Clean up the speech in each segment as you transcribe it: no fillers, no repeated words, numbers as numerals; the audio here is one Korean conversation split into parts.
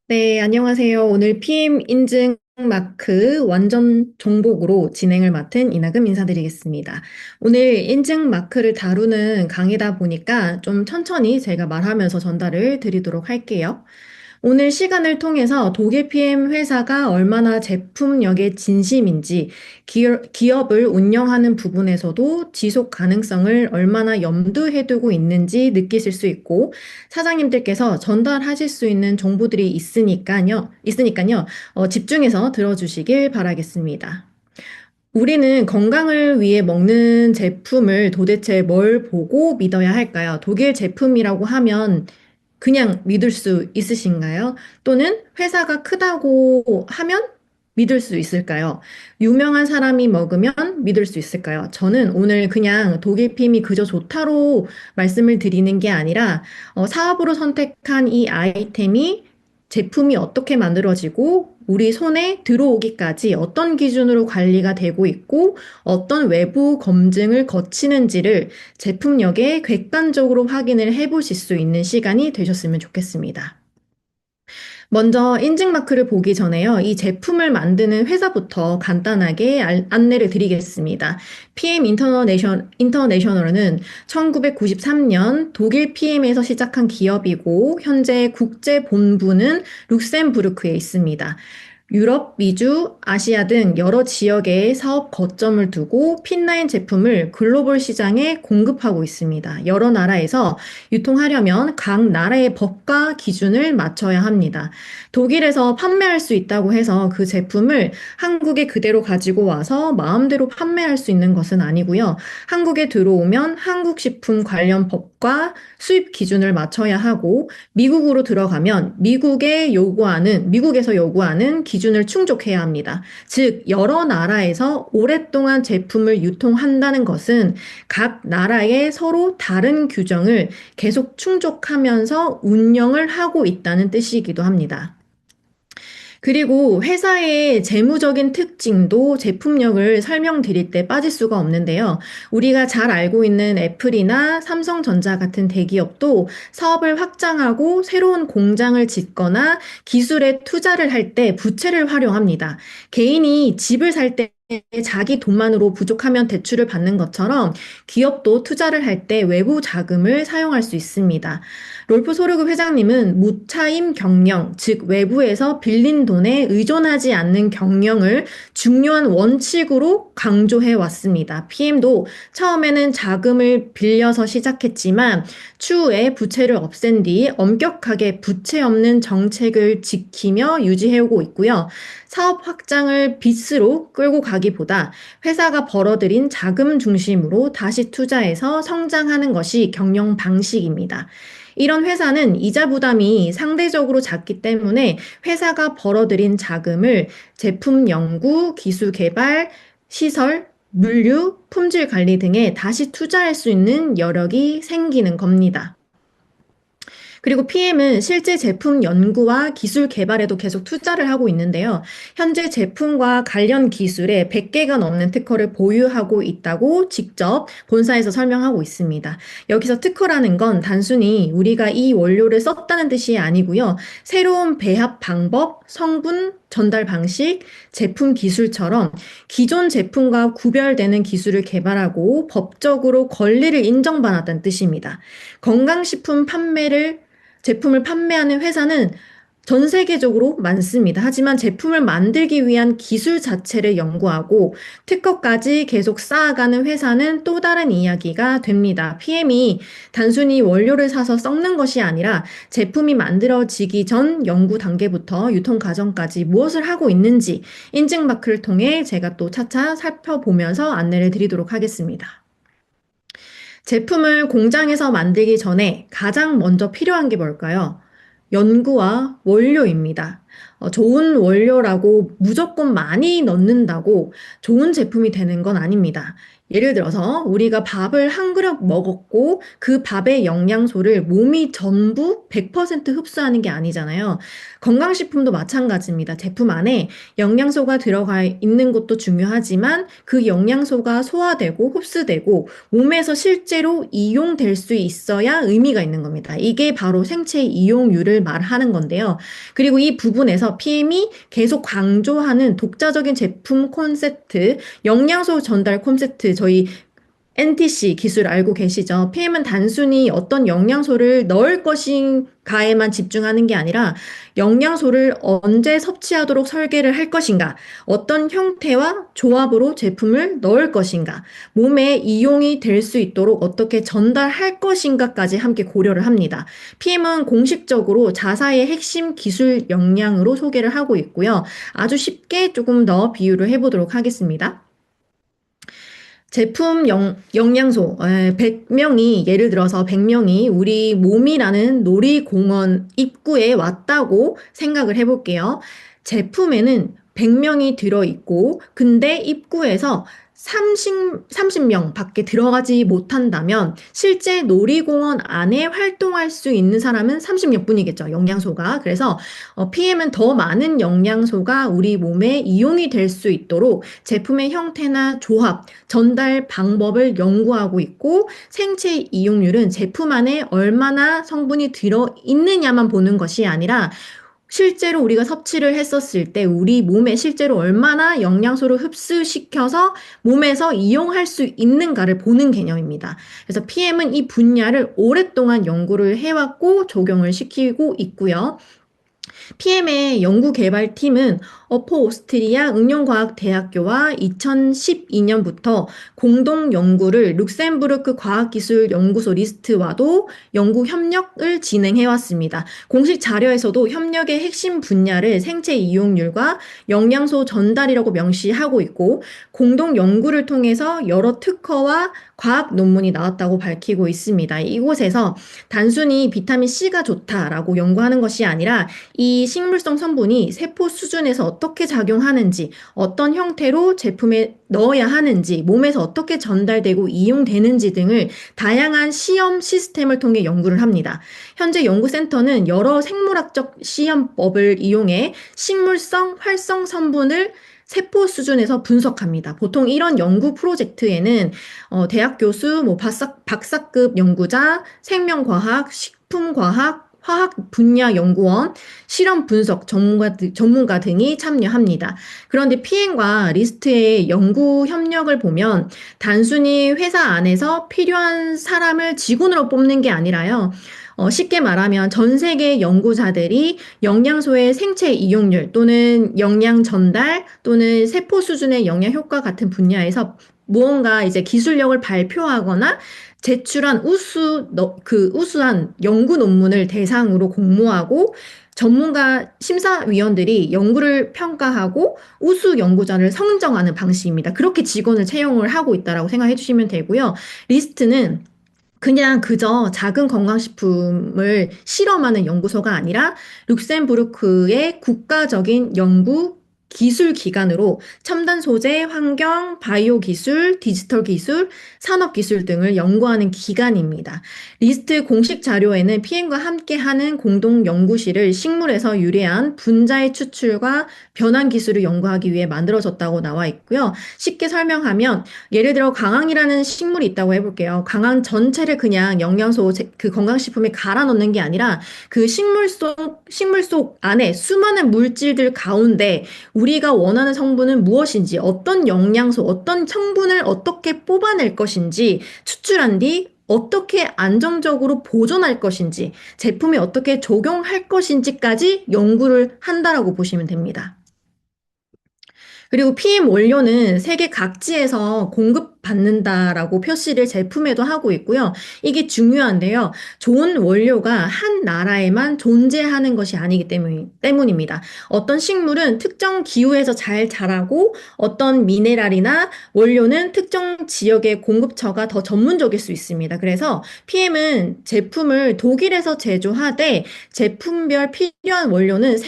네, 안녕하세요. 오늘 PM 인증 마크 완전 정복으로 진행을 맡은 이나금 인사드리겠습니다. 오늘 인증 마크를 다루는 강의다 보니까 좀 천천히 제가 말하면서 전달을 드리도록 할게요. 오늘 시간을 통해서 독일 PM 회사가 얼마나 제품력에 진심인지, 기업을 운영하는 부분에서도 지속 가능성을 얼마나 염두에 두고 있는지 느끼실 수 있고, 사장님들께서 전달하실 수 있는 정보들이 있으니까요, 집중해서 들어주시길 바라겠습니다. 우리는 건강을 위해 먹는 제품을 도대체 뭘 보고 믿어야 할까요? 독일 제품이라고 하면 그냥 믿을 수 있으신가요? 또는 회사가 크다고 하면 믿을 수 있을까요? 유명한 사람이 먹으면 믿을 수 있을까요? 저는 오늘 그냥 독일 핌이 그저 좋다로 말씀을 드리는 게 아니라 사업으로 선택한 이 아이템이 제품이 어떻게 만들어지고 우리 손에 들어오기까지 어떤 기준으로 관리가 되고 있고 어떤 외부 검증을 거치는지를 제품력에 객관적으로 확인을 해보실 수 있는 시간이 되셨으면 좋겠습니다. 먼저 인증 마크를 보기 전에요. 이 제품을 만드는 회사부터 간단하게 안내를 드리겠습니다. PM 인터내셔널은 1993년 독일 PM에서 시작한 기업이고 현재 국제 본부는 룩셈부르크에 있습니다. 유럽, 미주, 아시아 등 여러 지역에 사업 거점을 두고 핀라인 제품을 글로벌 시장에 공급하고 있습니다. 여러 나라에서 유통하려면 각 나라의 법과 기준을 맞춰야 합니다. 독일에서 판매할 수 있다고 해서 그 제품을 한국에 그대로 가지고 와서 마음대로 판매할 수 있는 것은 아니고요. 한국에 들어오면 한국 식품 관련 법과 수입 기준을 맞춰야 하고 미국으로 들어가면 미국에서 요구하는 기준을 충족해야 합니다. 즉, 여러 나라에서 오랫동안 제품을 유통한다는 것은 각 나라의 서로 다른 규정을 계속 충족하면서 운영을 하고 있다는 뜻이기도 합니다. 그리고 회사의 재무적인 특징도 제품력을 설명드릴 때 빠질 수가 없는데요. 우리가 잘 알고 있는 애플이나 삼성전자 같은 대기업도 사업을 확장하고 새로운 공장을 짓거나 기술에 투자를 할 때 부채를 활용합니다. 개인이 집을 살 때 자기 돈만으로 부족하면 대출을 받는 것처럼 기업도 투자를 할 때 외부 자금을 사용할 수 있습니다. 롤프 소르그 회장님은 무차임 경영, 즉 외부에서 빌린 돈에 의존하지 않는 경영을 중요한 원칙으로 강조해 왔습니다. PM도 처음에는 자금을 빌려서 시작했지만 추후에 부채를 없앤 뒤 엄격하게 부채 없는 정책을 지키며 유지해오고 있고요. 사업 확장을 빚으로 끌고 가기보다 회사가 벌어들인 자금 중심으로 다시 투자해서 성장하는 것이 경영 방식입니다. 이런 회사는 이자 부담이 상대적으로 작기 때문에 회사가 벌어들인 자금을 제품 연구, 기술 개발, 시설, 물류, 품질 관리 등에 다시 투자할 수 있는 여력이 생기는 겁니다. 그리고 PM은 실제 제품 연구와 기술 개발에도 계속 투자를 하고 있는데요. 현재 제품과 관련 기술에 100개가 넘는 특허를 보유하고 있다고 직접 본사에서 설명하고 있습니다. 여기서 특허라는 건 단순히 우리가 이 원료를 썼다는 뜻이 아니고요. 새로운 배합 방법, 성분, 전달 방식, 제품 기술처럼 기존 제품과 구별되는 기술을 개발하고 법적으로 권리를 인정받았다는 뜻입니다. 건강식품 제품을 판매하는 회사는 전 세계적으로 많습니다. 하지만 제품을 만들기 위한 기술 자체를 연구하고 특허까지 계속 쌓아가는 회사는 또 다른 이야기가 됩니다. PM이 단순히 원료를 사서 썩는 것이 아니라 제품이 만들어지기 전 연구 단계부터 유통 과정까지 무엇을 하고 있는지 인증 마크를 통해 제가 또 차차 살펴보면서 안내를 드리도록 하겠습니다. 제품을 공장에서 만들기 전에 가장 먼저 필요한 게 뭘까요? 연구와 원료입니다. 좋은 원료라고 무조건 많이 넣는다고 좋은 제품이 되는 건 아닙니다. 예를 들어서 우리가 밥을 한 그릇 먹었고 그 밥의 영양소를 몸이 전부 100% 흡수하는 게 아니잖아요. 건강식품도 마찬가지입니다. 제품 안에 영양소가 들어가 있는 것도 중요하지만 그 영양소가 소화되고 흡수되고 몸에서 실제로 이용될 수 있어야 의미가 있는 겁니다. 이게 바로 생체 이용률을 말하는 건데요. 그리고 이 부분에서 PM이 계속 강조하는 독자적인 제품 콘셉트, 영양소 전달 콘셉트, 저희 NTC 기술 알고 계시죠? PM은 단순히 어떤 영양소를 넣을 것인가에만 집중하는 게 아니라 영양소를 언제 섭취하도록 설계를 할 것인가, 어떤 형태와 조합으로 제품을 넣을 것인가, 몸에 이용이 될 수 있도록 어떻게 전달할 것인가까지 함께 고려를 합니다. PM은 공식적으로 자사의 핵심 기술 역량으로 소개를 하고 있고요. 아주 쉽게 조금 더 비유를 해보도록 하겠습니다. 제품 영양소, 100명이, 예를 들어서 100명이 우리 몸이라는 놀이공원 입구에 왔다고 생각을 해볼게요. 제품에는 100명이 들어있고, 근데 입구에서 30명 밖에 들어가지 못한다면 실제 놀이공원 안에 활동할 수 있는 사람은 30명뿐이겠죠. 영양소가. 그래서 PM은 더 많은 영양소가 우리 몸에 이용이 될 수 있도록 제품의 형태나 조합, 전달 방법을 연구하고 있고 생체 이용률은 제품 안에 얼마나 성분이 들어 있느냐만 보는 것이 아니라 실제로 우리가 섭취를 했었을 때 우리 몸에 실제로 얼마나 영양소를 흡수시켜서 몸에서 이용할 수 있는가를 보는 개념입니다. 그래서 PM은 이 분야를 오랫동안 연구를 해왔고 적용을 시키고 있고요. PM의 연구개발팀은 어포 오스트리아 응용과학대학교와 2012년부터 공동 연구를 룩셈부르크 과학기술연구소 리스트와도 연구 협력을 진행해 왔습니다. 공식 자료에서도 협력의 핵심 분야를 생체 이용률과 영양소 전달이라고 명시하고 있고 공동 연구를 통해서 여러 특허와 과학 논문이 나왔다고 밝히고 있습니다. 이곳에서 단순히 비타민 C가 좋다라고 연구하는 것이 아니라 이 식물성 성분이 세포 수준에서 어떻게 작용하는지, 어떤 형태로 제품에 넣어야 하는지, 몸에서 어떻게 전달되고 이용되는지 등을 다양한 시험 시스템을 통해 연구를 합니다. 현재 연구센터는 여러 생물학적 시험법을 이용해 식물성 활성 성분을 세포 수준에서 분석합니다. 보통 이런 연구 프로젝트에는 대학 교수, 박사급 연구자, 생명과학, 식품과학, 화학 분야 연구원, 실험 분석 전문가 등이 참여합니다. 그런데 PM과 리스트의 연구 협력을 보면 단순히 회사 안에서 필요한 사람을 직원으로 뽑는 게 아니라요. 쉽게 말하면 전 세계 연구자들이 영양소의 생체 이용률 또는 영양 전달 또는 세포 수준의 영양 효과 같은 분야에서 무언가 이제 기술력을 발표하거나 제출한 우수한 연구 논문을 대상으로 공모하고 전문가 심사위원들이 연구를 평가하고 우수 연구자를 선정하는 방식입니다. 그렇게 직원을 채용을 하고 있다라고 생각해 주시면 되고요. 리스트는 그냥 그저 작은 건강식품을 실험하는 연구소가 아니라 룩셈부르크의 국가적인 연구 기술 기관으로 첨단 소재, 환경, 바이오 기술, 디지털 기술, 산업 기술 등을 연구하는 기관입니다. 리스트 공식 자료에는 PM과 함께하는 공동 연구실을 식물에서 유래한 분자의 추출과 변환 기술을 연구하기 위해 만들어졌다고 나와 있고요. 쉽게 설명하면 예를 들어 강황이라는 식물이 있다고 해볼게요. 강황 전체를 그냥 영양소 그 건강식품에 갈아 넣는 게 아니라 그 식물 속 안에 수많은 물질들 가운데 우리가 원하는 성분은 무엇인지, 어떤 영양소, 어떤 성분을 어떻게 뽑아낼 것인지, 추출한 뒤 어떻게 안정적으로 보존할 것인지, 제품에 어떻게 적용할 것인지까지 연구를 한다라고 보시면 됩니다. 그리고 PM 원료는 세계 각지에서 공급받는다라고 표시를 제품에도 하고 있고요. 이게 중요한데요. 좋은 원료가 한 나라에만 존재하는 것이 아니기 때문입니다. 어떤 식물은 특정 기후에서 잘 자라고 어떤 미네랄이나 원료는 특정 지역의 공급처가 더 전문적일 수 있습니다. 그래서 PM은 제품을 독일에서 제조하되 제품별 필요한 원료는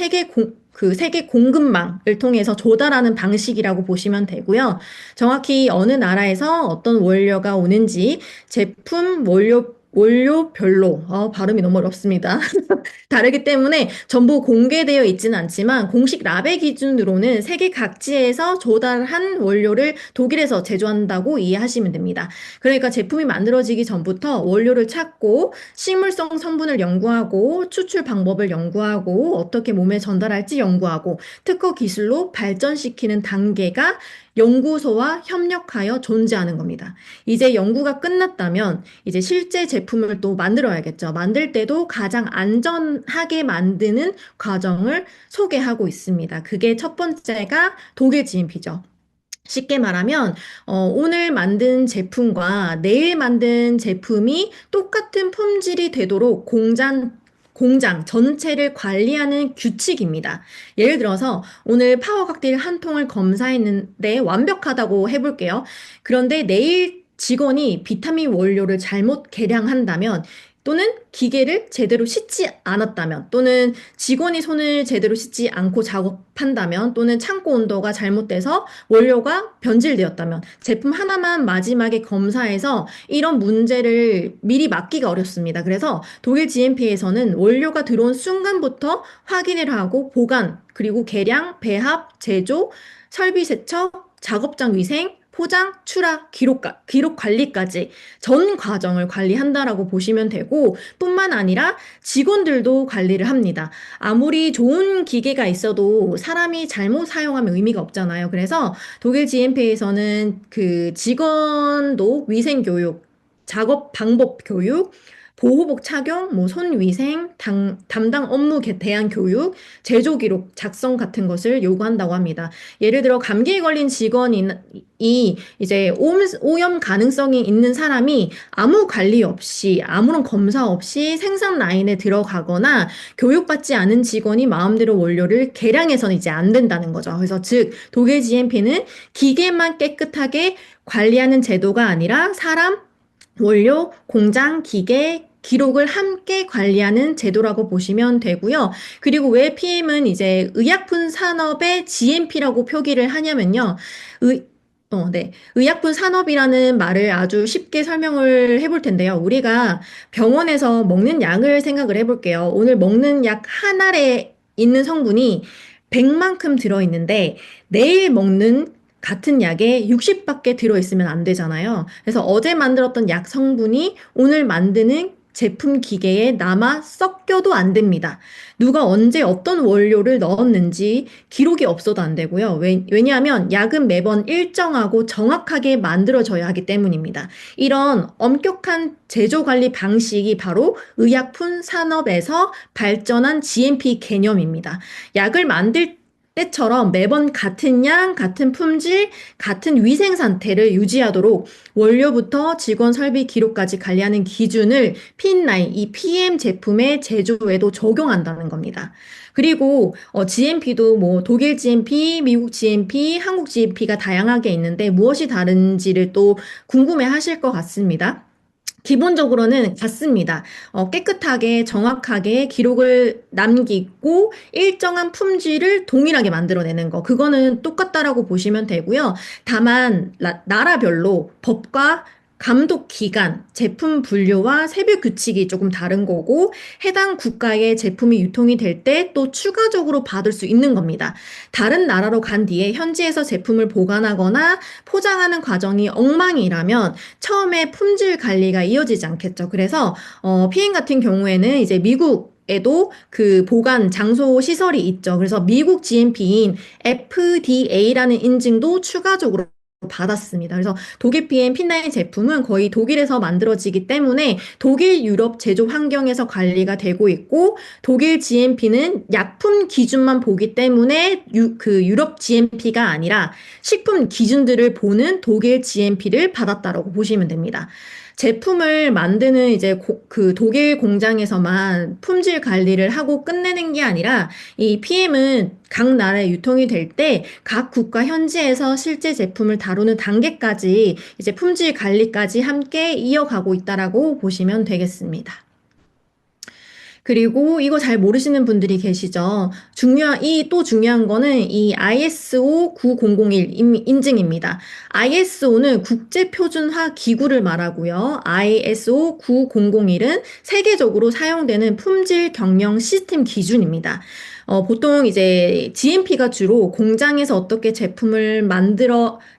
그 세계 공급망을 통해서 조달하는 방식이라고 보시면 되고요. 정확히 어느 나라에서 어떤 원료가 오는지 제품 원료별로, 발음이 너무 어렵습니다. 다르기 때문에 전부 공개되어 있지는 않지만 공식 라벨 기준으로는 세계 각지에서 조달한 원료를 독일에서 제조한다고 이해하시면 됩니다. 그러니까 제품이 만들어지기 전부터 원료를 찾고 식물성 성분을 연구하고 추출 방법을 연구하고 어떻게 몸에 전달할지 연구하고 특허 기술로 발전시키는 단계가 연구소와 협력하여 존재하는 겁니다. 이제 연구가 끝났다면 이제 실제 제품을 또 만들어야겠죠. 만들 때도 가장 안전하게 만드는 과정을 소개하고 있습니다. 그게 첫 번째가 독일 GMP죠. 쉽게 말하면 오늘 만든 제품과 내일 만든 제품이 똑같은 품질이 되도록 공장 전체를 관리하는 규칙입니다. 예를 들어서 오늘 파워 칵테일 한 통을 검사했는데 완벽하다고 해볼게요. 그런데 내일 직원이 비타민 원료를 잘못 계량한다면 또는 기계를 제대로 씻지 않았다면 또는 직원이 손을 제대로 씻지 않고 작업한다면 또는 창고 온도가 잘못돼서 원료가 변질되었다면 제품 하나만 마지막에 검사해서 이런 문제를 미리 막기가 어렵습니다. 그래서 독일 GMP에서는 원료가 들어온 순간부터 확인을 하고 보관, 그리고 계량, 배합, 제조, 설비 세척, 작업장 위생, 포장, 출하, 기록 관리까지 전 과정을 관리한다라고 보시면 되고 뿐만 아니라 직원들도 관리를 합니다. 아무리 좋은 기계가 있어도 사람이 잘못 사용하면 의미가 없잖아요. 그래서 독일 GMP에서는 그 직원도 위생 교육, 작업 방법 교육, 보호복 착용, 뭐 손위생, 담당 업무 대한 교육, 제조 기록 작성 같은 것을 요구한다고 합니다. 예를 들어 감기에 걸린 직원이 이제 오염 가능성이 있는 사람이 아무 관리 없이 아무런 검사 없이 생산 라인에 들어가거나 교육받지 않은 직원이 마음대로 원료를 계량해서는 이제 안 된다는 거죠. 그래서 즉 독일 GMP는 기계만 깨끗하게 관리하는 제도가 아니라 사람, 원료, 공장, 기계, 기록을 함께 관리하는 제도라고 보시면 되고요. 그리고 왜 PM은 이제 의약품 산업의 GMP라고 표기를 하냐면요. 네. 의약품 산업이라는 말을 아주 쉽게 설명을 해볼 텐데요. 우리가 병원에서 먹는 약을 생각을 해볼게요. 오늘 먹는 약 한 알에 있는 성분이 100만큼 들어있는데 내일 먹는 같은 약에 60밖에 들어있으면 안 되잖아요. 그래서 어제 만들었던 약 성분이 오늘 만드는 제품 기계에 남아 섞여도 안 됩니다. 누가 언제 어떤 원료를 넣었는지 기록이 없어도 안 되고요. 왜냐하면 약은 매번 일정하고 정확하게 만들어져야 하기 때문입니다. 이런 엄격한 제조 관리 방식이 바로 의약품 산업에서 발전한 GMP 개념입니다. 약을 만들 때처럼 매번 같은 양, 같은 품질, 같은 위생 상태를 유지하도록 원료부터 직원 설비 기록까지 관리하는 기준을 P9, 이 PM 제품의 제조에도 적용한다는 겁니다. 그리고 GMP도 뭐 독일 GMP, 미국 GMP, 한국 GMP가 다양하게 있는데 무엇이 다른지를 또 궁금해 하실 것 같습니다. 기본적으로는 같습니다. 깨끗하게 정확하게 기록을 남기고 일정한 품질을 동일하게 만들어내는 거. 그거는 똑같다라고 보시면 되고요. 다만 나라별로 법과 감독 기간, 제품 분류와 세부 규칙이 조금 다른 거고 해당 국가의 제품이 유통이 될 때 또 추가적으로 받을 수 있는 겁니다. 다른 나라로 간 뒤에 현지에서 제품을 보관하거나 포장하는 과정이 엉망이라면 처음에 품질 관리가 이어지지 않겠죠. 그래서 PM 같은 경우에는 이제 미국에도 그 보관 장소 시설이 있죠. 그래서 미국 GMP인 FDA라는 인증도 추가적으로 받았습니다. 그래서 독일 PM P9 제품은 거의 독일에서 만들어지기 때문에 독일 유럽 제조 환경에서 관리가 되고 있고 독일 GMP는 약품 기준만 보기 때문에 그 유럽 GMP가 아니라 식품 기준들을 보는 독일 GMP를 받았다라고 보시면 됩니다. 제품을 만드는 이제 그 독일 공장에서만 품질 관리를 하고 끝내는 게 아니라 이 PM은 각 나라에 유통이 될 때 각 국가 현지에서 실제 제품을 다루는 단계까지 이제 품질 관리까지 함께 이어가고 있다라고 보시면 되겠습니다. 그리고 이거 잘 모르시는 분들이 계시죠. 이 또 중요한 거는 이 ISO 9001 인증입니다. ISO는 국제표준화 기구를 말하고요. ISO 9001은 세계적으로 사용되는 품질 경영 시스템 기준입니다. 보통 이제 GMP가 주로 공장에서 어떻게 제품을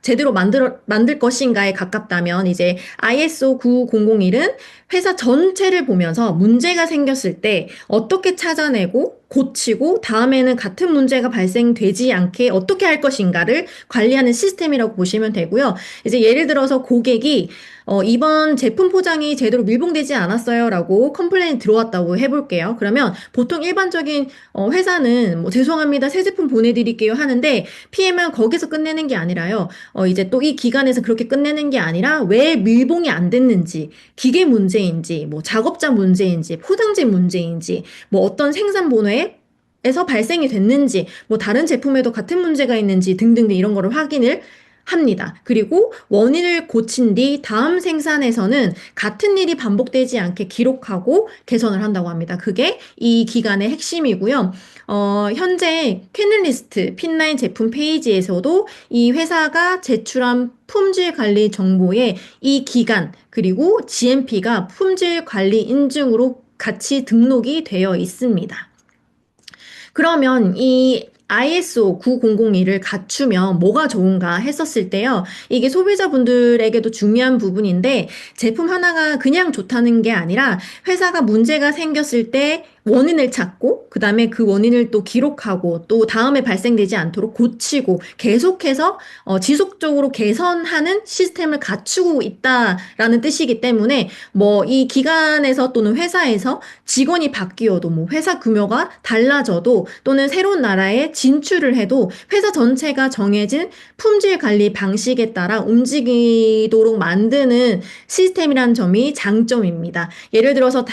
제대로 만들 것인가에 가깝다면 이제 ISO 9001은 회사 전체를 보면서 문제가 생겼을 때 어떻게 찾아내고 고치고 다음에는 같은 문제가 발생되지 않게 어떻게 할 것인가를 관리하는 시스템이라고 보시면 되고요. 이제 예를 들어서 고객이 이번 제품 포장이 제대로 밀봉되지 않았어요라고 컴플레인이 들어왔다고 해볼게요. 그러면 보통 일반적인 회사는 뭐 죄송합니다. 새 제품 보내드릴게요 하는데 PM은 거기서 끝내는 게 아니라요. 이제 또 이 기간에서 그렇게 끝내는 게 아니라 왜 밀봉이 안 됐는지 기계 문제인지, 뭐 작업자 문제인지, 포장재 문제인지, 뭐 어떤 생산 에서 발생이 됐는지, 뭐 다른 제품에도 같은 문제가 있는지 등등등 이런 거를 확인을 합니다. 그리고 원인을 고친 뒤 다음 생산에서는 같은 일이 반복되지 않게 기록하고 개선을 한다고 합니다. 그게 이 기간의 핵심이고요. 현재 캔널리스트 핀라인 제품 페이지에서도 이 회사가 제출한 품질 관리 정보에 이 기간 그리고 GMP가 품질 관리 인증으로 같이 등록이 되어 있습니다. 그러면 이 ISO 9001을 갖추면 뭐가 좋은가 했었을 때요. 이게 소비자분들에게도 중요한 부분인데 제품 하나가 그냥 좋다는 게 아니라 회사가 문제가 생겼을 때 원인을 찾고 그다음에 그 원인을 또 기록하고 또 다음에 발생되지 않도록 고치고 계속해서 지속적으로 개선하는 시스템을 갖추고 있다라는 뜻이기 때문에 뭐 이 기관에서 또는 회사에서 직원이 바뀌어도 뭐 회사 규모가 달라져도 또는 새로운 나라에 진출을 해도 회사 전체가 정해진 품질 관리 방식에 따라 움직이도록 만드는 시스템이라는 점이 장점입니다. 예를 들어서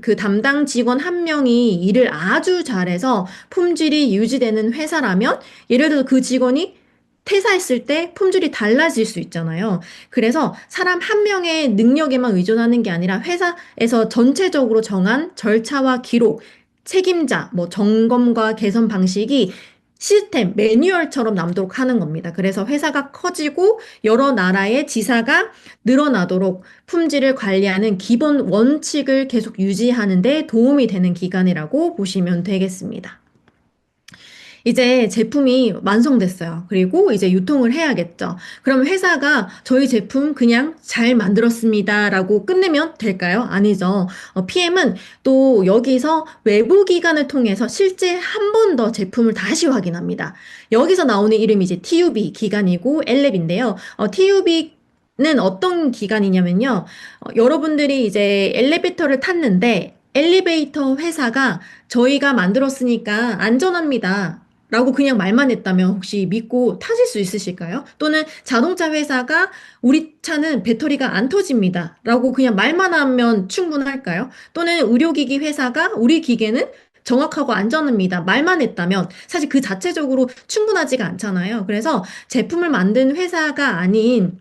그 담당 직원 한 명이 일을 아주 잘해서 품질이 유지되는 회사라면 예를 들어서 그 직원이 퇴사했을 때 품질이 달라질 수 있잖아요. 그래서 사람 한 명의 능력에만 의존하는 게 아니라 회사에서 전체적으로 정한 절차와 기록, 책임자, 뭐 점검과 개선 방식이 시스템, 매뉴얼처럼 남도록 하는 겁니다. 그래서 회사가 커지고 여러 나라의 지사가 늘어나도록 품질을 관리하는 기본 원칙을 계속 유지하는 데 도움이 되는 기관이라고 보시면 되겠습니다. 이제 제품이 완성됐어요. 그리고 이제 유통을 해야겠죠. 그럼 회사가 저희 제품 그냥 잘 만들었습니다라고 끝내면 될까요? 아니죠. PM은 또 여기서 외부 기관을 통해서 실제 한 번 더 제품을 다시 확인합니다. 여기서 나오는 이름이 이제 TUB 기관이고 엘랩인데요. TUB는 어떤 기관이냐면요. 여러분들이 이제 엘리베이터를 탔는데 엘리베이터 회사가 저희가 만들었으니까 안전합니다. 라고 그냥 말만 했다면 혹시 믿고 타실 수 있으실까요? 또는 자동차 회사가 우리 차는 배터리가 안 터집니다. 라고 그냥 말만 하면 충분할까요? 또는 의료기기 회사가 우리 기계는 정확하고 안전합니다. 말만 했다면 사실 그 자체적으로 충분하지가 않잖아요. 그래서 제품을 만든 회사가 아닌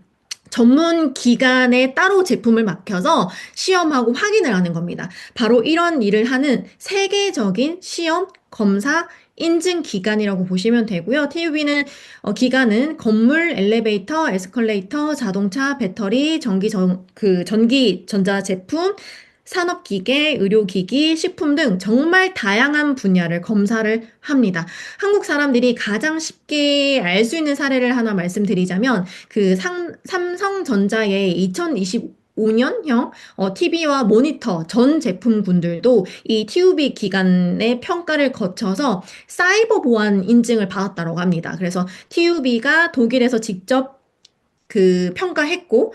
전문 기관에 따로 제품을 맡겨서 시험하고 확인을 하는 겁니다. 바로 이런 일을 하는 세계적인 시험, 검사, 인증 기관이라고 보시면 되고요. TUB는 기관은 건물, 엘리베이터, 에스컬레이터, 자동차, 배터리, 전기 전자 제품, 산업기계, 의료기기, 식품 등 정말 다양한 분야를 검사를 합니다. 한국 사람들이 가장 쉽게 알 수 있는 사례를 하나 말씀드리자면 그 삼성전자의 2025년형 TV와 모니터 전 제품군들도 이 TUB 기관의 평가를 거쳐서 사이버 보안 인증을 받았다고 합니다. 그래서 TUB가 독일에서 직접 그 평가했고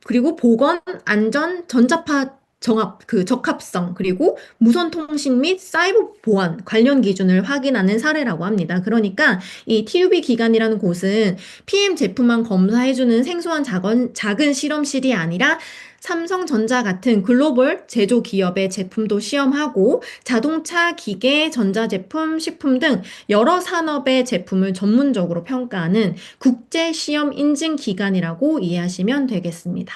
그리고 보건, 안전, 전자파 적합성, 그리고 무선 통신 및 사이버 보안 관련 기준을 확인하는 사례라고 합니다. 그러니까 이 TUB 기관이라는 곳은 PM 제품만 검사해주는 생소한 작은 실험실이 아니라 삼성전자 같은 글로벌 제조 기업의 제품도 시험하고 자동차, 기계, 전자제품, 식품 등 여러 산업의 제품을 전문적으로 평가하는 국제 시험 인증 기관이라고 이해하시면 되겠습니다.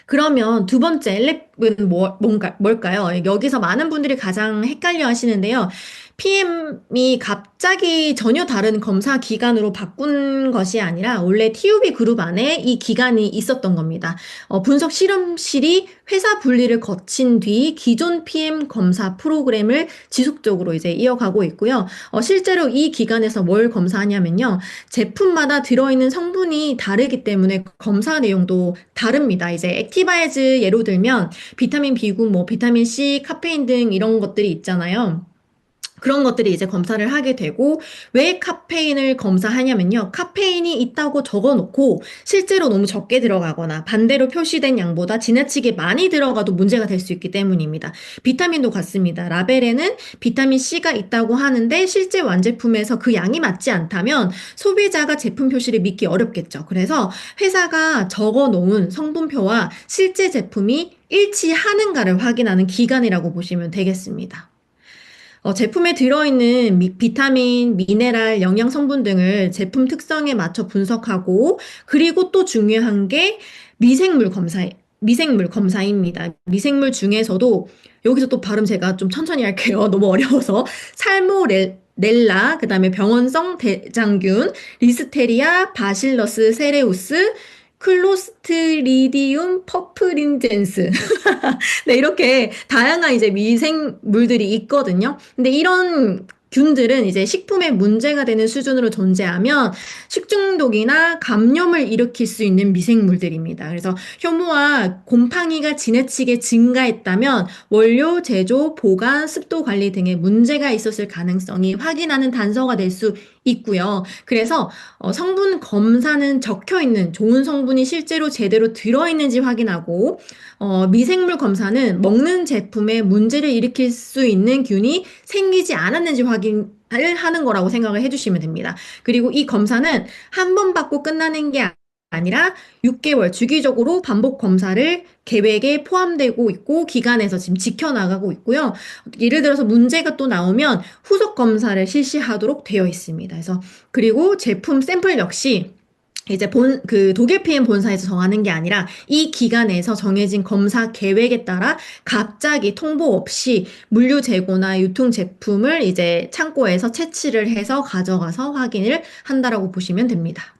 그러면 두 번째 랩은 뭘까요? 여기서 많은 분들이 가장 헷갈려 하시는데요. PM이 갑자기 전혀 다른 검사 기관으로 바꾼 것이 아니라 원래 TUB 그룹 안에 이 기관이 있었던 겁니다. 분석 실험실이 회사 분리를 거친 뒤 기존 PM 검사 프로그램을 지속적으로 이제 이어가고 있고요. 실제로 이 기관에서 뭘 검사하냐면요. 제품마다 들어있는 성분이 다르기 때문에 검사 내용도 다릅니다. 이제 액티바이즈 예로 들면 비타민 B군, 뭐 비타민 C, 카페인 등 이런 것들이 있잖아요. 그런 것들이 이제 검사를 하게 되고, 왜 카페인을 검사하냐면요. 카페인이 있다고 적어 놓고 실제로 너무 적게 들어가거나 반대로 표시된 양보다 지나치게 많이 들어가도 문제가 될 수 있기 때문입니다. 비타민도 같습니다. 라벨에는 비타민 C가 있다고 하는데 실제 완제품에서 그 양이 맞지 않다면 소비자가 제품 표시를 믿기 어렵겠죠. 그래서 회사가 적어 놓은 성분표와 실제 제품이 일치하는가를 확인하는 기관이라고 보시면 되겠습니다. 제품에 들어있는 비타민, 미네랄, 영양 성분 등을 제품 특성에 맞춰 분석하고, 그리고 또 중요한 게 미생물 검사입니다. 미생물 중에서도, 여기서 또 발음 제가 좀 천천히 할게요. 너무 어려워서. 살모넬라, 그 다음에 병원성 대장균, 리스테리아, 바실러스 세레우스, 클로스트리디움 퍼플린젠스. 네, 이렇게 다양한 이제 미생물들이 있거든요. 근데 이런 균들은 이제 식품에 문제가 되는 수준으로 존재하면 식중독이나 감염을 일으킬 수 있는 미생물들입니다. 그래서 효모와 곰팡이가 지나치게 증가했다면 원료 제조, 보관, 습도 관리 등의 문제가 있었을 가능성이 확인하는 단서가 될 수 있고요. 그래서 성분 검사는 적혀 있는 좋은 성분이 실제로 제대로 들어있는지 확인하고, 미생물 검사는 먹는 제품에 문제를 일으킬 수 있는 균이 생기지 않았는지 확인을 하는 거라고 생각을 해주시면 됩니다. 그리고 이 검사는 한 번 받고 끝나는 게 아니라 6개월 주기적으로 반복 검사를 계획에 포함되고 있고 기관에서 지금 지켜나가고 있고요. 예를 들어서 문제가 또 나오면 후속 검사를 실시하도록 되어 있습니다. 그래서 그리고 제품 샘플 역시 이제 독일 PM 본사에서 정하는 게 아니라 이 기관에서 정해진 검사 계획에 따라 갑자기 통보 없이 물류 재고나 유통 제품을 이제 창고에서 채취를 해서 가져가서 확인을 한다라고 보시면 됩니다.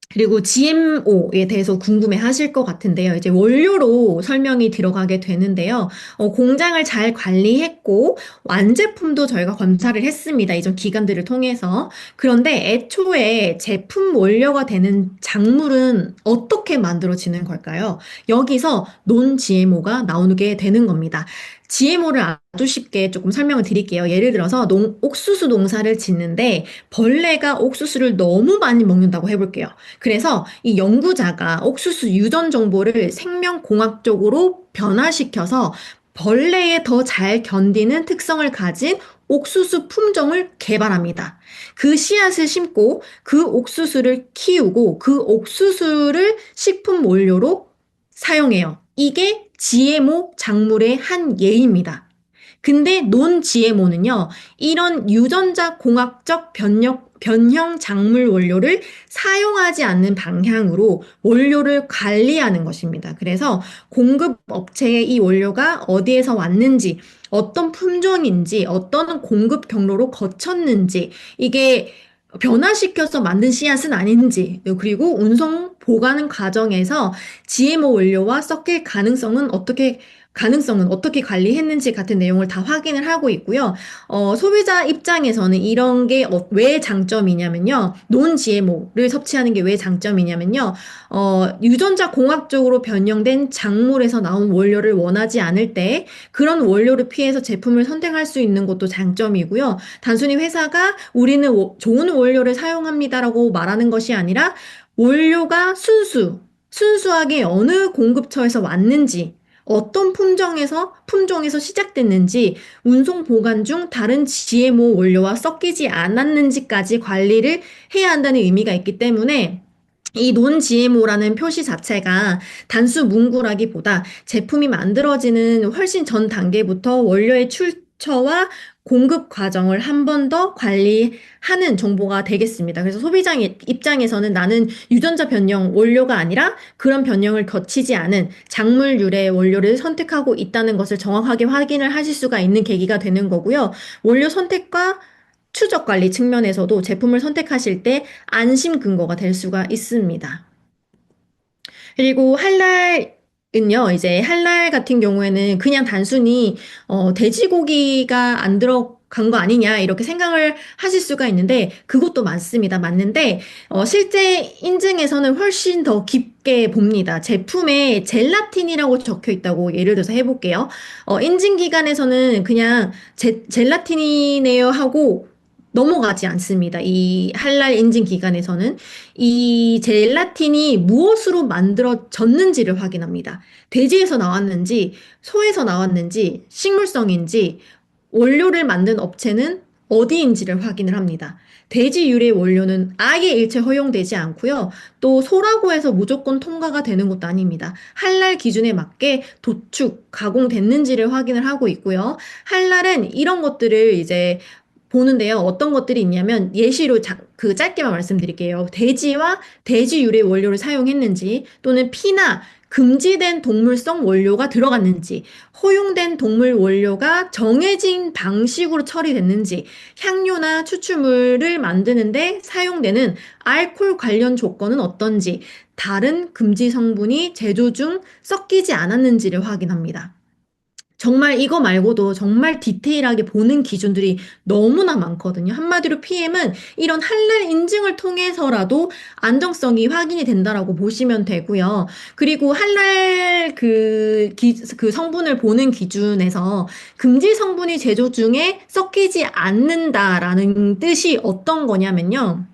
그리고 GMO에 대해서 궁금해 하실 것 같은데요. 이제 원료로 설명이 들어가게 되는데요. 공장을 잘 관리했고, 완제품도 저희가 검사를 했습니다. 이전 기관들을 통해서. 그런데 애초에 제품 원료가 되는 작물은 어떻게 만들어지는 걸까요? 여기서 논 GMO가 나오게 되는 겁니다. GMO를 아주 쉽게 조금 설명을 드릴게요. 예를 들어서 옥수수 농사를 짓는데 벌레가 옥수수를 너무 많이 먹는다고 해볼게요. 그래서 이 연구자가 옥수수 유전 정보를 생명공학적으로 변화시켜서 벌레에 더 잘 견디는 특성을 가진 옥수수 품종을 개발합니다. 그 씨앗을 심고 그 옥수수를 키우고 그 옥수수를 식품 원료로 사용해요. 이게 GMO 작물의 한 예입니다. 근데 논 GMO는요, 이런 유전자 공학적 변형 작물 원료를 사용하지 않는 방향으로 원료를 관리하는 것입니다. 그래서 공급 업체에 이 원료가 어디에서 왔는지, 어떤 품종인지, 어떤 공급 경로로 거쳤는지, 이게 변화시켜서 만든 씨앗은 아닌지, 그리고 운송 보관 과정에서 GMO 원료와 섞일 가능성은 어떻게 관리했는지 같은 내용을 다 확인을 하고 있고요. 소비자 입장에서는 이런 게 왜 장점이냐면요. 논 GMO를 섭취하는 게 왜 장점이냐면요. 유전자 공학적으로 변형된 작물에서 나온 원료를 원하지 않을 때 그런 원료를 피해서 제품을 선택할 수 있는 것도 장점이고요. 단순히 회사가 우리는 좋은 원료를 사용합니다라고 말하는 것이 아니라 원료가 순수하게 어느 공급처에서 왔는지, 어떤 품종에서 시작됐는지, 운송 보관 중 다른 GMO 원료와 섞이지 않았는지까지 관리를 해야 한다는 의미가 있기 때문에 이 논 GMO라는 표시 자체가 단수 문구라기보다 제품이 만들어지는 훨씬 전 단계부터 원료의 출처와 공급 과정을 한 번 더 관리하는 정보가 되겠습니다. 그래서 소비자 입장에서는 나는 유전자 변형 원료가 아니라 그런 변형을 거치지 않은 작물 유래 원료를 선택하고 있다는 것을 정확하게 확인을 하실 수가 있는 계기가 되는 거고요. 원료 선택과 추적 관리 측면에서도 제품을 선택하실 때 안심 근거가 될 수가 있습니다. 그리고 할랄은요, 이제 할랄 같은 경우에는 그냥 단순히 돼지고기가 안 들어간 거 아니냐 이렇게 생각을 하실 수가 있는데 그것도 맞습니다. 맞는데 실제 인증에서는 훨씬 더 깊게 봅니다. 제품에 젤라틴이라고 적혀 있다고 예를 들어서 해볼게요. 인증 기관에서는 그냥 젤라틴이네요 하고 넘어가지 않습니다. 이 할랄 인증 기관에서는 이 젤라틴이 무엇으로 만들어졌는지를 확인합니다. 돼지에서 나왔는지, 소에서 나왔는지, 식물성인지, 원료를 만든 업체는 어디인지를 확인을 합니다. 돼지 유래 원료는 아예 일체 허용되지 않고요. 또 소라고 해서 무조건 통과가 되는 것도 아닙니다. 할랄 기준에 맞게 도축, 가공됐는지를 확인을 하고 있고요. 할랄은 이런 것들을 이제 보는데요. 어떤 것들이 있냐면 예시로 짧게만 말씀드릴게요. 돼지와 돼지 유래 원료를 사용했는지 또는 피나 금지된 동물성 원료가 들어갔는지 허용된 동물 원료가 정해진 방식으로 처리됐는지 향료나 추출물을 만드는데 사용되는 알코올 관련 조건은 어떤지 다른 금지 성분이 제조 중 섞이지 않았는지를 확인합니다. 정말 이거 말고도 정말 디테일하게 보는 기준들이 너무나 많거든요. 한마디로 PM은 이런 할랄 인증을 통해서라도 안정성이 확인이 된다라고 보시면 되고요. 그리고 할랄 그 성분을 보는 기준에서 금지 성분이 제조 중에 섞이지 않는다라는 뜻이 어떤 거냐면요.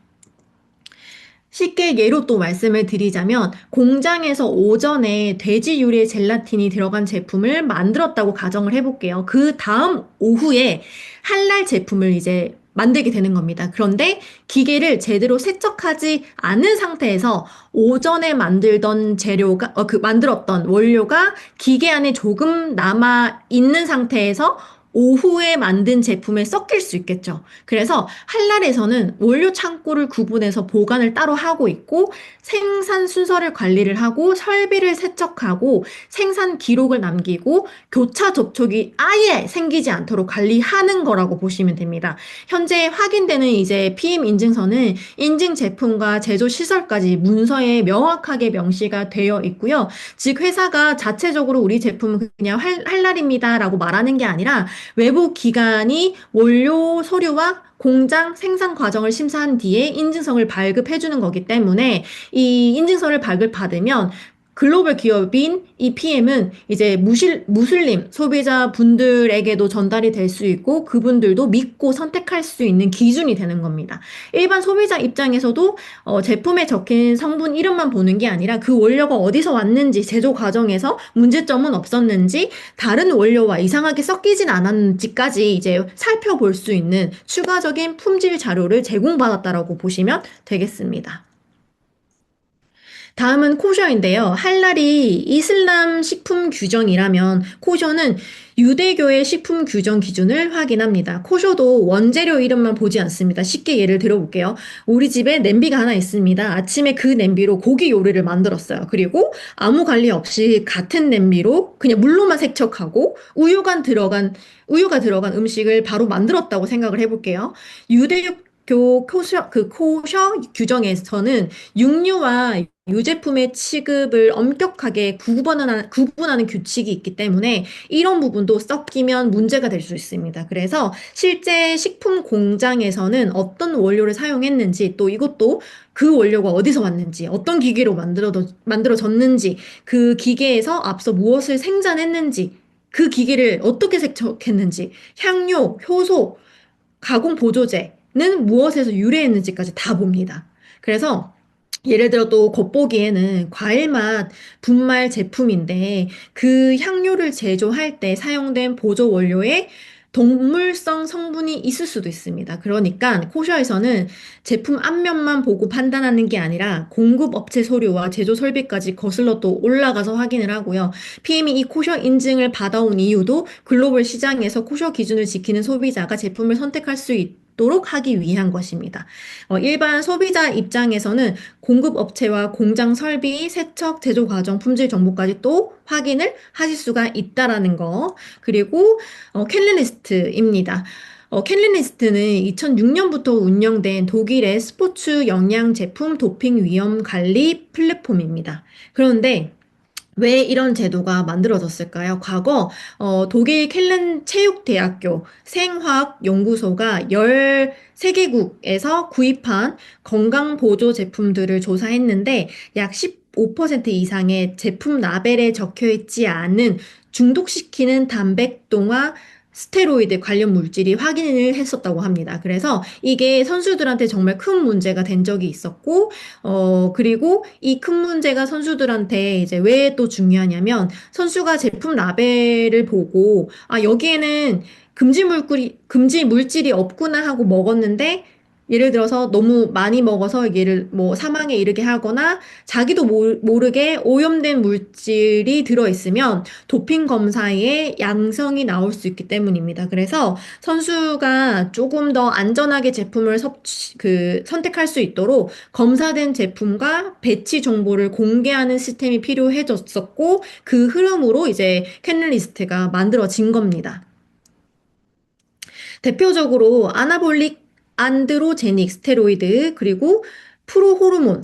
쉽게 예로 또 말씀을 드리자면 공장에서 오전에 돼지 유래 젤라틴이 들어간 제품을 만들었다고 가정을 해볼게요. 그 다음 오후에 할랄 제품을 이제 만들게 되는 겁니다. 그런데 기계를 제대로 세척하지 않은 상태에서 오전에 만들던 재료가, 만들었던 원료가 기계 안에 조금 남아 있는 상태에서 오후에 만든 제품에 섞일 수 있겠죠. 그래서 할랄에서는 원료 창고를 구분해서 보관을 따로 하고 있고 생산 순서를 관리를 하고 설비를 세척하고 생산 기록을 남기고 교차 접촉이 아예 생기지 않도록 관리하는 거라고 보시면 됩니다. 현재 확인되는 이제 PM 인증서는 인증 제품과 제조 시설까지 문서에 명확하게 명시가 되어 있고요. 즉 회사가 자체적으로 우리 제품은 그냥 할랄입니다라고 말하는 게 아니라 외부 기관이 원료 서류와 공장 생산 과정을 심사한 뒤에 인증서를 발급해 주는 거기 때문에 이 인증서를 발급받으면 글로벌 기업인 이 PM은 이제 무슬림 소비자분들에게도 전달이 될 수 있고 그분들도 믿고 선택할 수 있는 기준이 되는 겁니다. 일반 소비자 입장에서도 제품에 적힌 성분 이름만 보는 게 아니라 그 원료가 어디서 왔는지 제조 과정에서 문제점은 없었는지 다른 원료와 이상하게 섞이진 않았는지까지 이제 살펴볼 수 있는 추가적인 품질 자료를 제공받았다라고 보시면 되겠습니다. 다음은 코셔인데요. 할랄이 이슬람 식품 규정이라면 코셔는 유대교의 식품 규정 기준을 확인합니다. 코셔도 원재료 이름만 보지 않습니다. 쉽게 예를 들어볼게요. 우리 집에 냄비가 하나 있습니다. 아침에 그 냄비로 고기 요리를 만들었어요. 그리고 아무 관리 없이 같은 냄비로 그냥 물로만 세척하고 우유가 들어간 음식을 바로 만들었다고 생각을 해볼게요. 유대교 코셔 규정에서는 육류와 유제품의 취급을 엄격하게 구분하는 규칙이 있기 때문에 이런 부분도 섞이면 문제가 될 수 있습니다. 그래서 실제 식품 공장에서는 어떤 원료를 사용했는지 또 이것도 그 원료가 어디서 왔는지 어떤 기계로 만들어졌는지 그 기계에서 앞서 무엇을 생산했는지 그 기계를 어떻게 세척했는지 향료, 효소, 가공 보조제는 무엇에서 유래했는지까지 다 봅니다. 그래서 예를 들어 또 겉보기에는 과일맛 분말 제품인데 그 향료를 제조할 때 사용된 보조 원료에 동물성 성분이 있을 수도 있습니다. 그러니까 코셔에서는 제품 앞면만 보고 판단하는 게 아니라 공급 업체 서류와 제조 설비까지 거슬러 또 올라가서 확인을 하고요. PM이 이 코셔 인증을 받아온 이유도 글로벌 시장에서 코셔 기준을 지키는 소비자가 제품을 선택할 수 있도록 하기 위한 것입니다. 일반 소비자 입장에서는 공급 업체와 공장 설비, 세척, 제조 과정, 품질 정보까지 또 확인을 하실 수가 있다라는 거. 그리고 캘리니스트입니다. 캘리니스트는 2006년부터 운영된 독일의 스포츠 영양 제품 도핑 위험 관리 플랫폼입니다. 그런데 왜 이런 제도가 만들어졌을까요? 과거 독일 켈른 체육대학교 생화학연구소가 13개국에서 구입한 건강보조 제품들을 조사했는데 약 15% 이상의 제품 라벨에 적혀 있지 않은 중독시키는 단백동화 스테로이드 관련 물질이 확인을 했었다고 합니다. 그래서 이게 선수들한테 정말 큰 문제가 된 적이 있었고, 그리고 이 큰 문제가 선수들한테 이제 왜 또 중요하냐면, 선수가 제품 라벨을 보고, 아, 여기에는 금지 물질이 없구나 하고 먹었는데, 예를 들어서 너무 많이 먹어서 얘를 뭐 사망에 이르게 하거나 자기도 모르게 오염된 물질이 들어있으면 도핑 검사에 양성이 나올 수 있기 때문입니다. 그래서 선수가 조금 더 안전하게 제품을 선택할 수 있도록 검사된 제품과 배치 정보를 공개하는 시스템이 필요해졌었고, 그 흐름으로 이제 캔리스트가 만들어진 겁니다. 대표적으로 아나볼릭 안드로제닉 스테로이드 그리고 프로호르몬,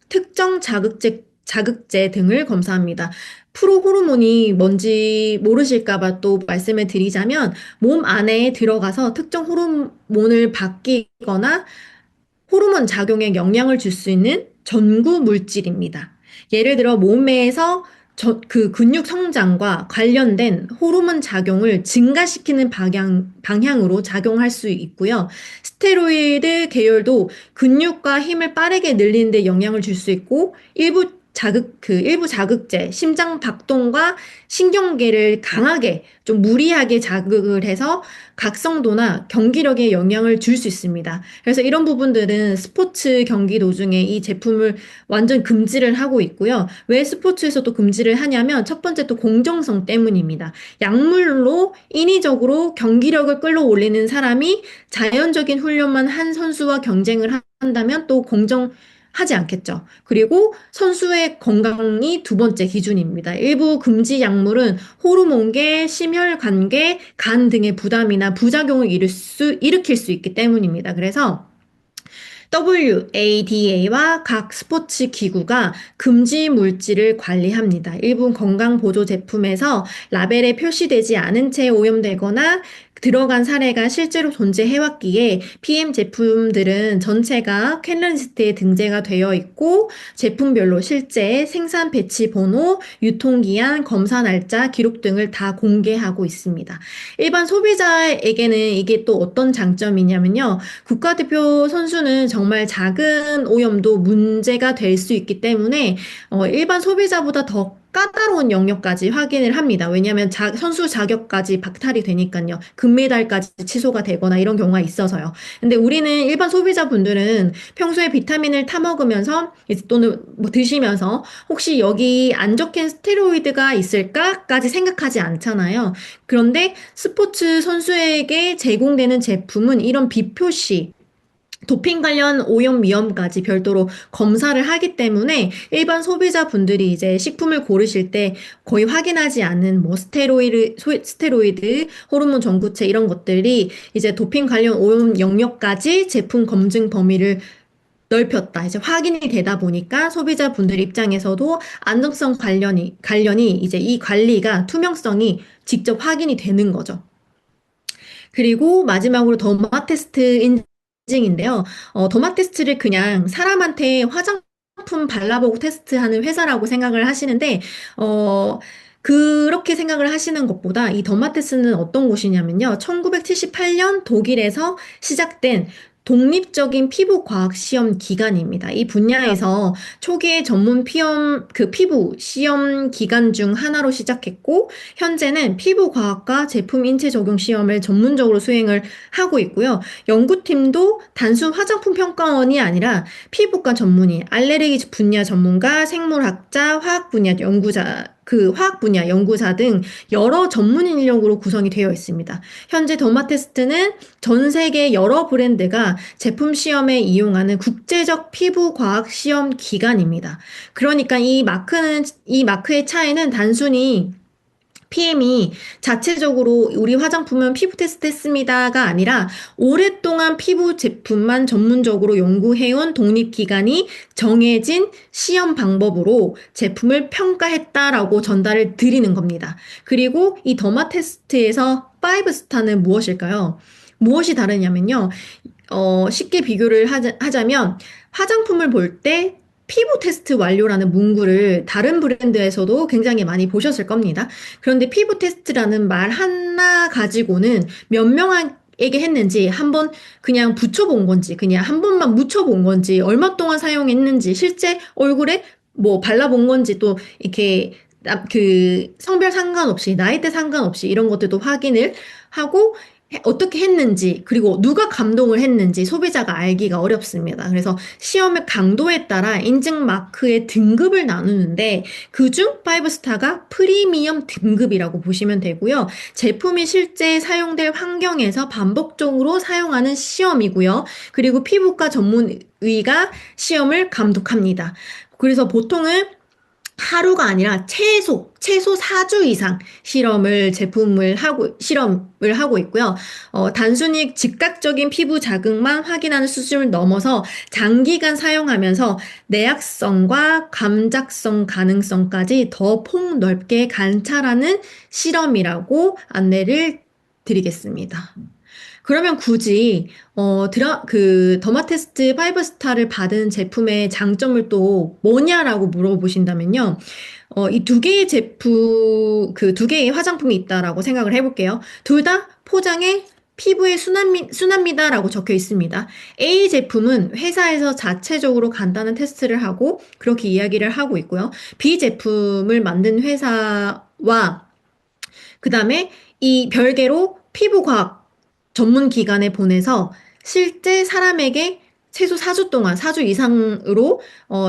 특정 자극제 등을 검사합니다. 프로호르몬이 뭔지 모르실까 봐 또 말씀을 드리자면 몸 안에 들어가서 특정 호르몬을 바뀌거나 호르몬 작용에 영향을 줄 수 있는 전구 물질입니다. 예를 들어 몸에서 그 근육 성장과 관련된 호르몬 작용을 증가시키는 방향으로 작용할 수 있고요. 스테로이드 계열도 근육과 힘을 빠르게 늘리는 데 영향을 줄 수 있고, 일부 자극제, 심장 박동과 신경계를 강하게, 좀 무리하게 자극을 해서 각성도나 경기력에 영향을 줄 수 있습니다. 그래서 이런 부분들은 스포츠 경기 도중에 이 제품을 완전 금지를 하고 있고요. 왜 스포츠에서도 금지를 하냐면 첫 번째 또 공정성 때문입니다. 약물로 인위적으로 경기력을 끌어올리는 사람이 자연적인 훈련만 한 선수와 경쟁을 한다면 또 공정하지 않겠죠. 그리고 선수의 건강이 두 번째 기준입니다. 일부 금지 약물은 호르몬계, 심혈관계, 간 등의 부담이나 부작용을 일으킬 수 있기 때문입니다. 그래서 WADA와 각 스포츠 기구가 금지 물질을 관리합니다. 일부 건강 보조 제품에서 라벨에 표시되지 않은 채 오염되거나 들어간 사례가 실제로 존재해왔기에 PM 제품들은 전체가 캔런리스트에 등재가 되어 있고 제품별로 실제 생산 배치 번호, 유통기한, 검사 날짜, 기록 등을 다 공개하고 있습니다. 일반 소비자에게는 이게 또 어떤 장점이냐면요. 국가대표 선수는 정말 작은 오염도 문제가 될 수 있기 때문에 일반 소비자보다 더 까다로운 영역까지 확인을 합니다. 왜냐하면 선수 자격까지 박탈이 되니까요. 금메달까지 취소가 되거나 이런 경우가 있어서요. 근데 우리는 일반 소비자분들은 평소에 비타민을 타 먹으면서 또는 뭐 드시면서 혹시 여기 안 적힌 스테로이드가 있을까까지 생각하지 않잖아요. 그런데 스포츠 선수에게 제공되는 제품은 이런 비표시 도핑 관련 오염 위험까지 별도로 검사를 하기 때문에 일반 소비자분들이 이제 식품을 고르실 때 거의 확인하지 않는 뭐 스테로이드, 호르몬 전구체 이런 것들이 이제 도핑 관련 오염 영역까지 제품 검증 범위를 넓혔다. 이제 확인이 되다 보니까 소비자분들 입장에서도 안정성 관련이 이제 이 관리가 투명성이 직접 확인이 되는 거죠. 그리고 마지막으로 더마 테스트 인증인데요. 더마 테스트를 그냥 사람한테 화장품 발라보고 테스트하는 회사라고 생각을 하시는데, 그렇게 생각을 하시는 것보다 이 더마 테스트는 어떤 곳이냐면요. 1978년 독일에서 시작된 독립적인 피부과학 시험 기관입니다. 이 분야에서 초기에 전문 피부 시험 기관 중 하나로 시작했고, 현재는 피부과학과 제품 인체 적용 시험을 전문적으로 수행을 하고 있고요. 연구팀도 단순 화장품 평가원이 아니라 피부과 전문의, 알레르기 분야 전문가, 생물학자, 화학 분야 연구자 등 여러 전문 인력으로 구성이 되어 있습니다. 현재 더마테스트는 전 세계 여러 브랜드가 제품 시험에 이용하는 국제적 피부 과학 시험 기관입니다. 그러니까 이 마크의 차이는 단순히 PM이 자체적으로 우리 화장품은 피부 테스트 했습니다가 아니라 오랫동안 피부 제품만 전문적으로 연구해온 독립기관이 정해진 시험 방법으로 제품을 평가했다라고 전달을 드리는 겁니다. 그리고 이 더마 테스트에서 5스타는 무엇일까요? 무엇이 다르냐면요. 쉽게 비교를 하자면 화장품을 볼 때 피부 테스트 완료라는 문구를 다른 브랜드에서도 굉장히 많이 보셨을 겁니다. 그런데 피부 테스트라는 말 하나 가지고는 몇 명에게 했는지 한번 그냥 붙여본 건지 그냥 한 번만 묻혀본 건지 얼마 동안 사용했는지 실제 얼굴에 뭐 발라본 건지 또 이렇게 그 성별 상관없이 나이대 상관없이 이런 것들도 확인을 하고 어떻게 했는지, 그리고 누가 감동을 했는지 소비자가 알기가 어렵습니다. 그래서 시험의 강도에 따라 인증 마크의 등급을 나누는데, 그중 5스타가 프리미엄 등급이라고 보시면 되고요. 제품이 실제 사용될 환경에서 반복적으로 사용하는 시험이고요. 그리고 피부과 전문의가 시험을 감독합니다. 그래서 보통은 하루가 아니라 최소 4주 이상 실험을 하고 있고요. 단순히 즉각적인 피부 자극만 확인하는 수준을 넘어서 장기간 사용하면서 내약성과 감작성 가능성까지 더 폭넓게 관찰하는 실험이라고 안내를 드리겠습니다. 그러면 굳이 더마테스트 5스타를 받은 제품의 장점을 또 뭐냐라고 물어보신다면요. 이 두 개의 두 개의 화장품이 있다라고 생각을 해볼게요. 둘 다 포장에 피부에 순합니다라고 적혀 있습니다. A 제품은 회사에서 자체적으로 간단한 테스트를 하고 그렇게 이야기를 하고 있고요. B 제품을 만든 회사와 그 다음에 이 별개로 피부과학 전문 기관에 보내서 실제 사람에게 최소 4주 동안, 4주 이상으로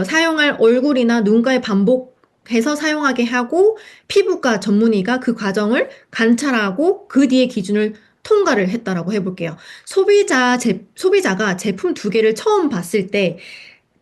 사용할 얼굴이나 눈가에 반복해서 사용하게 하고 피부과 전문의가 그 과정을 관찰하고 그 뒤에 기준을 통과를 했다라고 해볼게요. 소비자가 제품 두 개를 처음 봤을 때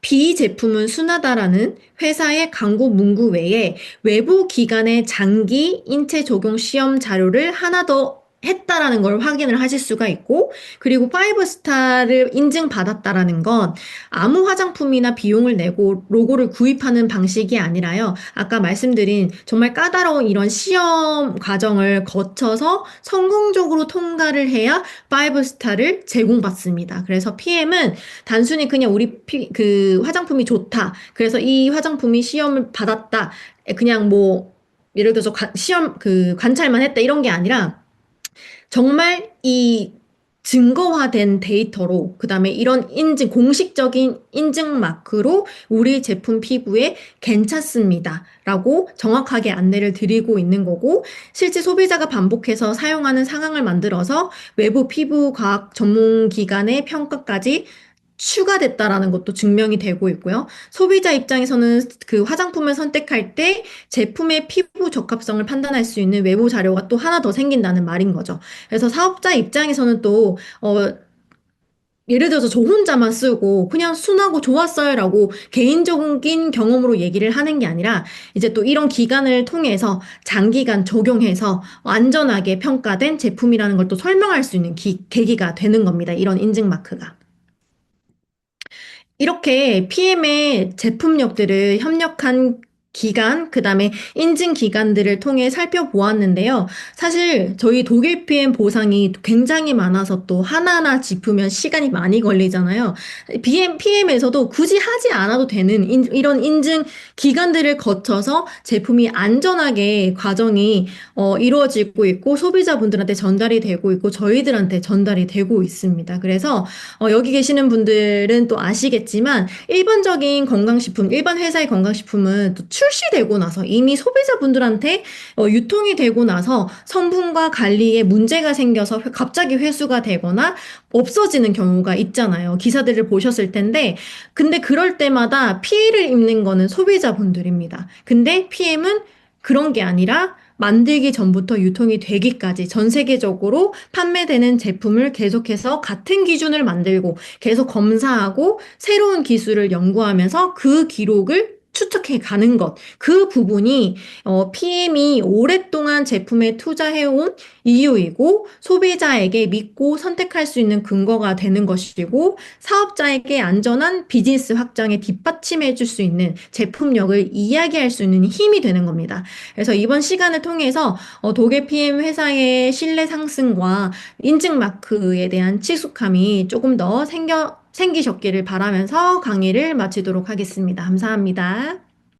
B 제품은 순하다라는 회사의 광고 문구 외에 외부 기관의 장기 인체 적용 시험 자료를 하나 더 했다라는 걸 확인을 하실 수가 있고, 그리고 5스타를 인증받았다라는 건 아무 화장품이나 비용을 내고 로고를 구입하는 방식이 아니라요. 아까 말씀드린 정말 까다로운 이런 시험 과정을 거쳐서 성공적으로 통과를 해야 5스타를 제공받습니다. 그래서 PM은 단순히 그냥 그 화장품이 좋다. 그래서 이 화장품이 시험을 받았다. 그냥 뭐, 예를 들어서 관찰만 했다. 이런 게 아니라, 정말 이 증거화된 데이터로, 그 다음에 이런 공식적인 인증 마크로 우리 제품 피부에 괜찮습니다. 라고 정확하게 안내를 드리고 있는 거고, 실제 소비자가 반복해서 사용하는 상황을 만들어서 외부 피부과학 전문기관의 평가까지 추가됐다라는 것도 증명이 되고 있고요. 소비자 입장에서는 그 화장품을 선택할 때 제품의 피부 적합성을 판단할 수 있는 외부 자료가 또 하나 더 생긴다는 말인 거죠. 그래서 사업자 입장에서는 또, 예를 들어서 저 혼자만 쓰고 그냥 순하고 좋았어요라고 개인적인 경험으로 얘기를 하는 게 아니라 이제 또 이런 기간을 통해서 장기간 적용해서 안전하게 평가된 제품이라는 걸 또 설명할 수 있는 계기가 되는 겁니다. 이런 인증 마크가. 이렇게 PM의 제품력들을 협력한 기간, 그다음에 인증 기간들을 통해 살펴보았는데요. 사실 저희 독일 PM 보상이 굉장히 많아서 또 하나하나 짚으면 시간이 많이 걸리잖아요. PM에서도 굳이 하지 않아도 되는 이런 인증 기간들을 거쳐서 제품이 안전하게 과정이 이루어지고 있고 소비자분들한테 전달이 되고 있고 저희들한테 전달이 되고 있습니다. 그래서 여기 계시는 분들은 또 아시겠지만 일반적인 건강식품, 일반 회사의 건강식품은 또 출시되고 나서 이미 소비자분들한테 유통이 되고 나서 성분과 관리에 문제가 생겨서 갑자기 회수가 되거나 없어지는 경우가 있잖아요. 기사들을 보셨을 텐데, 근데 그럴 때마다 피해를 입는 거는 소비자분들입니다. 근데 PM은 그런 게 아니라 만들기 전부터 유통이 되기까지 전 세계적으로 판매되는 제품을 계속해서 같은 기준을 만들고 계속 검사하고 새로운 기술을 연구하면서 그 기록을 추적해 가는 것. 그 부분이 PM이 오랫동안 제품에 투자해온 이유이고 소비자에게 믿고 선택할 수 있는 근거가 되는 것이고 사업자에게 안전한 비즈니스 확장에 뒷받침해 줄 수 있는 제품력을 이야기할 수 있는 힘이 되는 겁니다. 그래서 이번 시간을 통해서 독일 PM 회사의 신뢰 상승과 인증 마크에 대한 친숙함이 조금 더 생기셨기를 바라면서 강의를 마치도록 하겠습니다. 감사합니다.